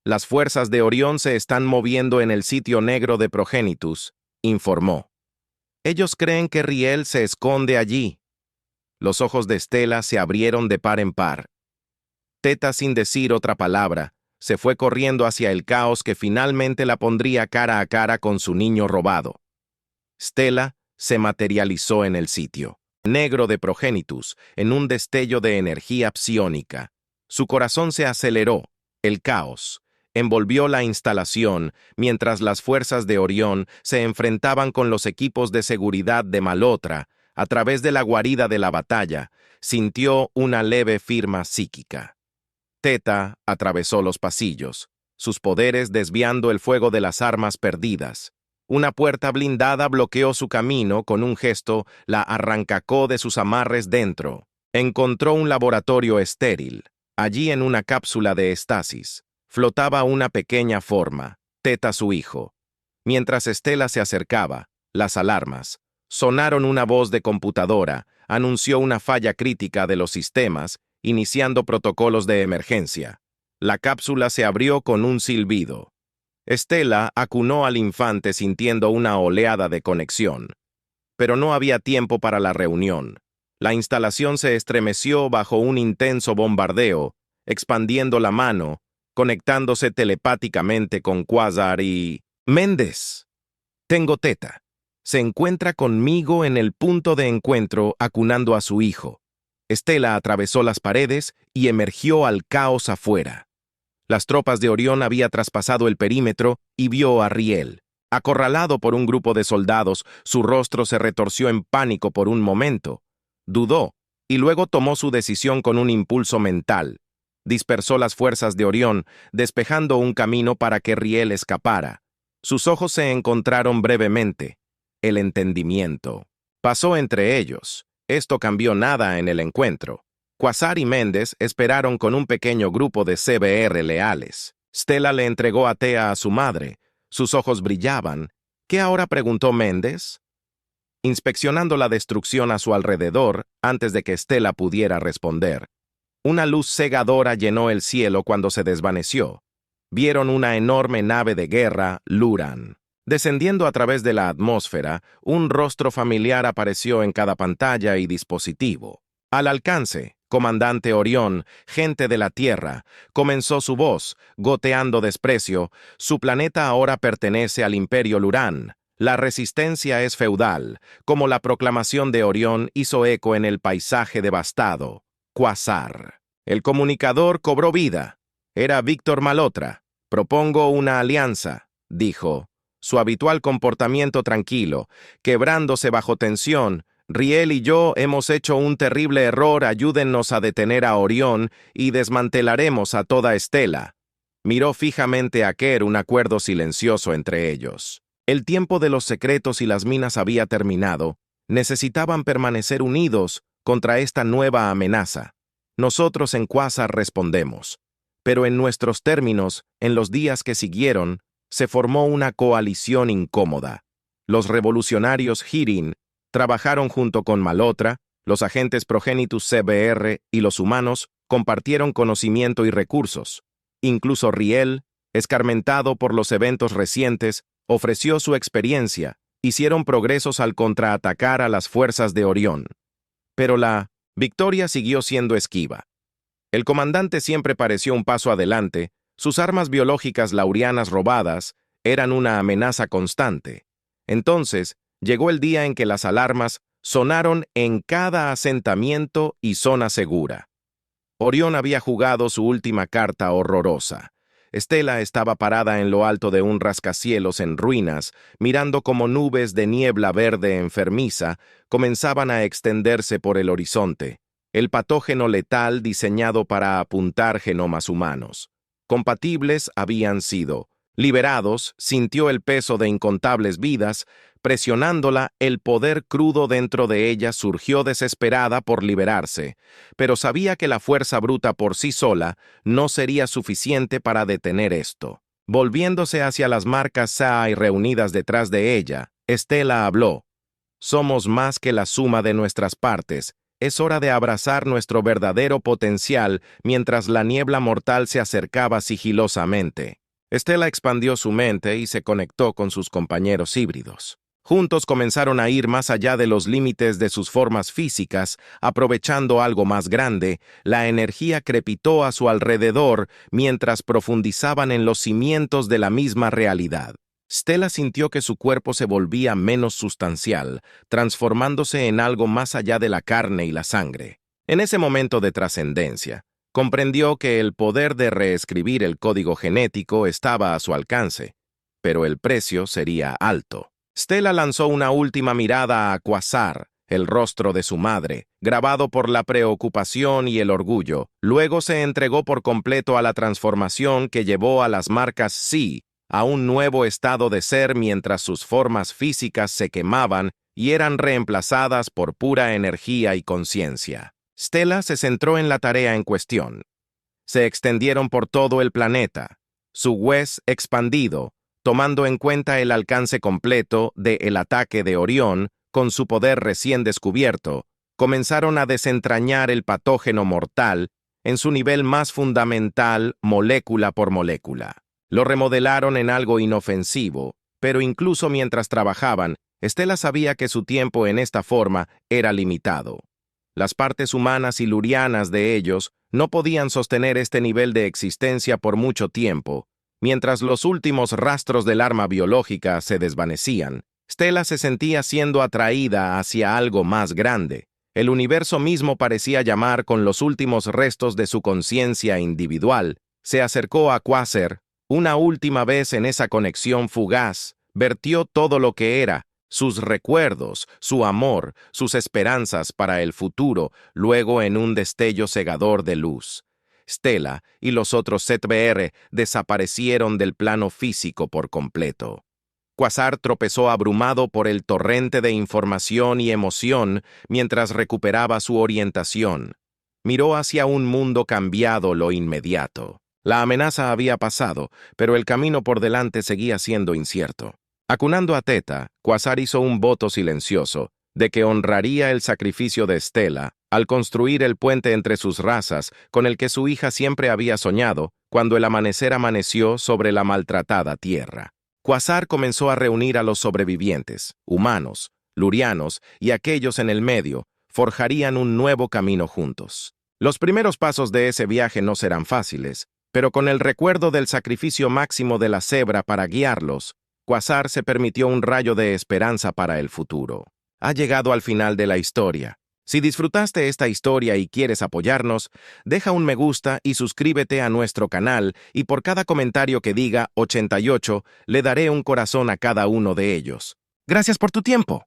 «Las fuerzas de Orión se están moviendo en el sitio negro de Progenitus», informó. «Ellos creen que Riel se esconde allí». Los ojos de Stella se abrieron de par en par. Teta, sin decir otra palabra, se fue corriendo hacia el caos que finalmente la pondría cara a cara con su niño robado. Stella se materializó en el sitio negro de Progenitus, en un destello de energía psiónica. Su corazón se aceleró. El caos envolvió la instalación mientras las fuerzas de Orión se enfrentaban con los equipos de seguridad de Malhotra. A través de la guarida de la batalla, sintió una leve firma psíquica. Teta atravesó los pasillos, sus poderes desviando el fuego de las armas perdidas. Una puerta blindada bloqueó su camino. Con un gesto, la arrancó de sus amarres dentro. Encontró un laboratorio estéril. Allí, en una cápsula de estasis, flotaba una pequeña forma, Teta su hijo. Mientras Stella se acercaba, las alarmas sonaron. Una voz de computadora anunció una falla crítica de los sistemas, iniciando protocolos de emergencia. La cápsula se abrió con un silbido. Stella acunó al infante sintiendo una oleada de conexión. Pero no había tiempo para la reunión. La instalación se estremeció bajo un intenso bombardeo, expandiendo la mano, conectándose telepáticamente con Quasar y... «Méndez, tengo Teta. Se encuentra conmigo en el punto de encuentro acunando a su hijo». Stella atravesó las paredes y emergió al caos afuera. Las tropas de Orión habían traspasado el perímetro y vio a Riel. Acorralado por un grupo de soldados, su rostro se retorció en pánico por un momento. Dudó, y luego tomó su decisión con un impulso mental. Dispersó las fuerzas de Orión, despejando un camino para que Riel escapara. Sus ojos se encontraron brevemente. El entendimiento pasó entre ellos. Esto cambió nada en el encuentro. Quasar y Méndez esperaron con un pequeño grupo de CBR leales. Stella le entregó a Thea a su madre. Sus ojos brillaban. ¿Qué ahora?, preguntó Méndez, inspeccionando la destrucción a su alrededor antes de que Stella pudiera responder. Una luz cegadora llenó el cielo cuando se desvaneció. Vieron una enorme nave de guerra, Luran. Descendiendo a través de la atmósfera, un rostro familiar apareció en cada pantalla y dispositivo. Al alcance, comandante Orión, gente de la Tierra, comenzó su voz, goteando desprecio. Su planeta ahora pertenece al Imperio Luran. La resistencia es feudal, como la proclamación de Orión hizo eco en el paisaje devastado. Quasar. El comunicador cobró vida. Era Víctor Malhotra. Propongo una alianza, dijo. Su habitual comportamiento tranquilo, quebrándose bajo tensión. Riel y yo hemos hecho un terrible error, ayúdennos a detener a Orión y desmantelaremos a toda Stella. Miró fijamente a Kerr, un acuerdo silencioso entre ellos. El tiempo de los secretos y las minas había terminado. Necesitaban permanecer unidos contra esta nueva amenaza. Nosotros en Quasar respondemos. Pero en nuestros términos, en los días que siguieron, se formó una coalición incómoda. Los revolucionarios Hirin trabajaron junto con Malhotra, los agentes Progenitus CBR y los humanos compartieron conocimiento y recursos. Incluso Riel, escarmentado por los eventos recientes, ofreció su experiencia. Hicieron progresos al contraatacar a las fuerzas de Orión. Pero la victoria siguió siendo esquiva. El comandante siempre pareció un paso adelante. Sus armas biológicas laurianas robadas eran una amenaza constante. Entonces, llegó el día en que las alarmas sonaron en cada asentamiento y zona segura. Orión había jugado su última carta horrorosa. Stella estaba parada en lo alto de un rascacielos en ruinas, mirando cómo nubes de niebla verde enfermiza comenzaban a extenderse por el horizonte, el patógeno letal diseñado para apuntar genomas humanos. Compatibles habían sido. Liberados, sintió el peso de incontables vidas. Presionándola, el poder crudo dentro de ella surgió desesperada por liberarse, pero sabía que la fuerza bruta por sí sola no sería suficiente para detener esto. Volviéndose hacia las marcas Sai reunidas detrás de ella, Stella habló. Somos más que la suma de nuestras partes. Es hora de abrazar nuestro verdadero potencial mientras la niebla mortal se acercaba sigilosamente. Stella expandió su mente y se conectó con sus compañeros híbridos. Juntos comenzaron a ir más allá de los límites de sus formas físicas, aprovechando algo más grande. La energía crepitó a su alrededor mientras profundizaban en los cimientos de la misma realidad. Stella sintió que su cuerpo se volvía menos sustancial, transformándose en algo más allá de la carne y la sangre. En ese momento de trascendencia, comprendió que el poder de reescribir el código genético estaba a su alcance, pero el precio sería alto. Stella lanzó una última mirada a Quasar, el rostro de su madre, grabado por la preocupación y el orgullo. Luego se entregó por completo a la transformación que llevó a las marcas Psi a un nuevo estado de ser mientras sus formas físicas se quemaban y eran reemplazadas por pura energía y conciencia. Stella se centró en la tarea en cuestión. Se extendieron por todo el planeta, su hues expandido, tomando en cuenta el alcance completo del ataque de Orión, con su poder recién descubierto, comenzaron a desentrañar el patógeno mortal en su nivel más fundamental, molécula por molécula. Lo remodelaron en algo inofensivo, pero incluso mientras trabajaban, Stella sabía que su tiempo en esta forma era limitado. Las partes humanas y lurianas de ellos no podían sostener este nivel de existencia por mucho tiempo. Mientras los últimos rastros del arma biológica se desvanecían, Stella se sentía siendo atraída hacia algo más grande. El universo mismo parecía llamar con los últimos restos de su conciencia individual. Se acercó a Quasar, una última vez en esa conexión fugaz, vertió todo lo que era, sus recuerdos, su amor, sus esperanzas para el futuro, luego en un destello cegador de luz. Stella y los otros ZBR desaparecieron del plano físico por completo. Quasar tropezó abrumado por el torrente de información y emoción mientras recuperaba su orientación. Miró hacia un mundo cambiado lo inmediato. La amenaza había pasado, pero el camino por delante seguía siendo incierto. Acunando a Theta, Quasar hizo un voto silencioso de que honraría el sacrificio de Stella al construir el puente entre sus razas con el que su hija siempre había soñado cuando el amanecer amaneció sobre la maltratada tierra. Quasar comenzó a reunir a los sobrevivientes, humanos, lurianos y aquellos en el medio, forjarían un nuevo camino juntos. Los primeros pasos de ese viaje no serán fáciles, pero con el recuerdo del sacrificio máximo de la cebra para guiarlos, Quasar se permitió un rayo de esperanza para el futuro. Ha llegado al final de la historia. Si disfrutaste esta historia y quieres apoyarnos, deja un me gusta y suscríbete a nuestro canal y por cada comentario que diga 88, le daré un corazón a cada uno de ellos. Gracias por tu tiempo.